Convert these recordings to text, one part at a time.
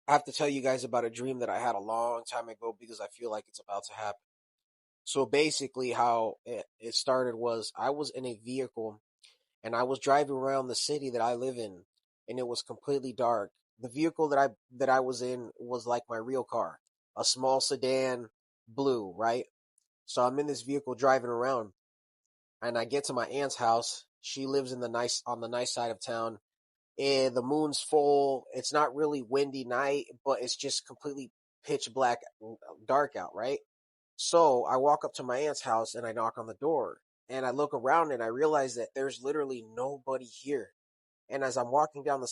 I have to tell you guys about a dream that I had a long time ago because I feel like it's about to happen. So basically, how it started was I was in a vehicle and I was driving around the city that I live in, and it was completely dark. The vehicle that I was in was like my real car, a small sedan, blue, right? So I'm in this vehicle driving around, and I get to my aunt's house. She lives in the nice on the nice side of town, and the moon's full. It's not really windy night, but it's just completely pitch black, dark out, right? So I walk up to my aunt's house and I knock on the door and I look around and I realize that there's literally nobody here. And as I'm walking down the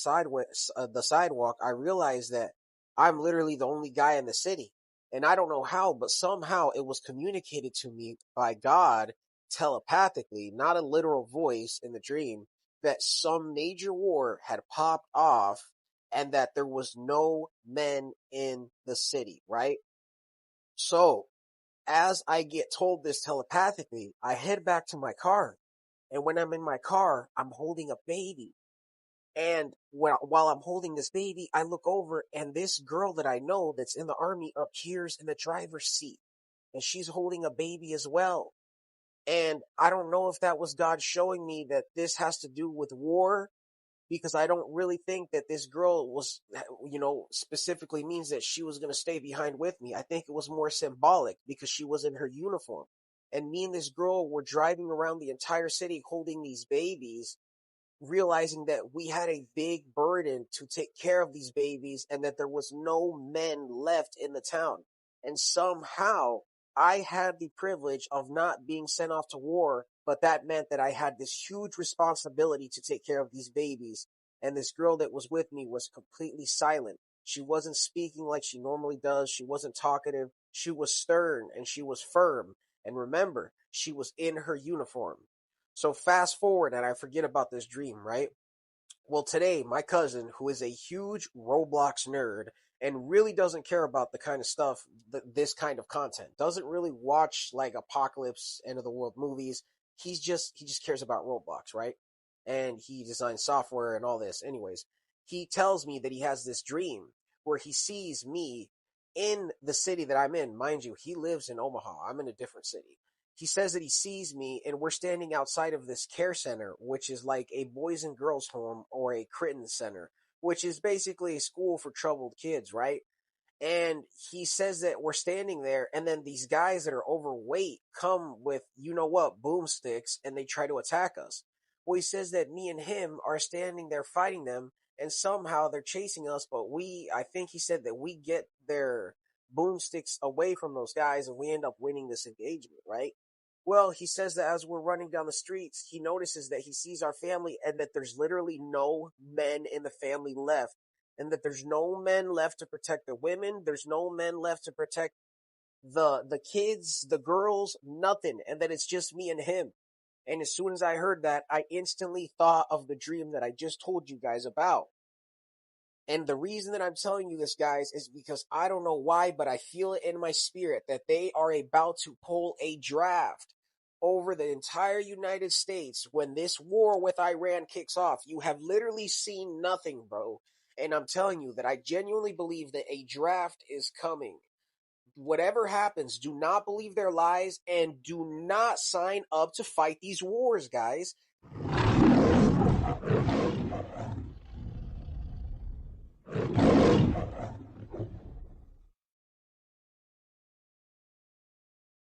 sidewalk, I realize that I'm literally the only guy in the city. And I don't know how, but somehow it was communicated to me by God telepathically, not a literal voice in the dream, that some major war had popped off and that there was no men in the city, right? So as I get told this telepathically, I head back to my car. And when I'm in my car, I'm holding a baby. And while I'm holding this baby, I look over and this girl that I know that's in the army appears in the driver's seat. And she's holding a baby as well. And I don't know if that was God showing me that this has to do with war, because I don't really think that this girl was, specifically means that she was going to stay behind with me. I think it was more symbolic because she was in her uniform. And me and this girl were driving around the entire city holding these babies, realizing that we had a big burden to take care of these babies and that there was no men left in the town. And somehow I had the privilege of not being sent off to war, but that meant that I had this huge responsibility to take care of these babies. And this girl that was with me was completely silent. She wasn't speaking like she normally does. She wasn't talkative. She was stern and she was firm. And remember, she was in her uniform. So fast forward, and I forget about this dream, right? Well, today, my cousin, who is a huge Roblox nerd and really doesn't care about the kind of stuff, this kind of content, doesn't really watch like apocalypse, end of the world movies. He just cares about Roblox, right? And he designs software and all this. Anyways, he tells me that he has this dream where he sees me in the city that I'm in. Mind you, he lives in Omaha. I'm in a different city. He says that he sees me and we're standing outside of this care center, which is like a boys and girls home or a Critton center, which is basically a school for troubled kids, right? And he says that we're standing there and then these guys that are overweight come with, you know what, boomsticks, and they try to attack us. Well, he says that me and him are standing there fighting them and somehow they're chasing us, but I think he said that we get their boomsticks away from those guys and we end up winning this engagement, right? Well, he says that as we're running down the streets, he notices that he sees our family and that there's literally no men in the family left, and that there's no men left to protect the women. There's no men left to protect the kids, the girls, nothing. And that it's just me and him. And as soon as I heard that, I instantly thought of the dream that I just told you guys about. And the reason that I'm telling you this, guys, is because I don't know why, but I feel it in my spirit that they are about to pull a draft over the entire United States when this war with Iran kicks off. You have literally seen nothing, bro. And I'm telling you that I genuinely believe that a draft is coming. Whatever happens, do not believe their lies and do not sign up to fight these wars, guys.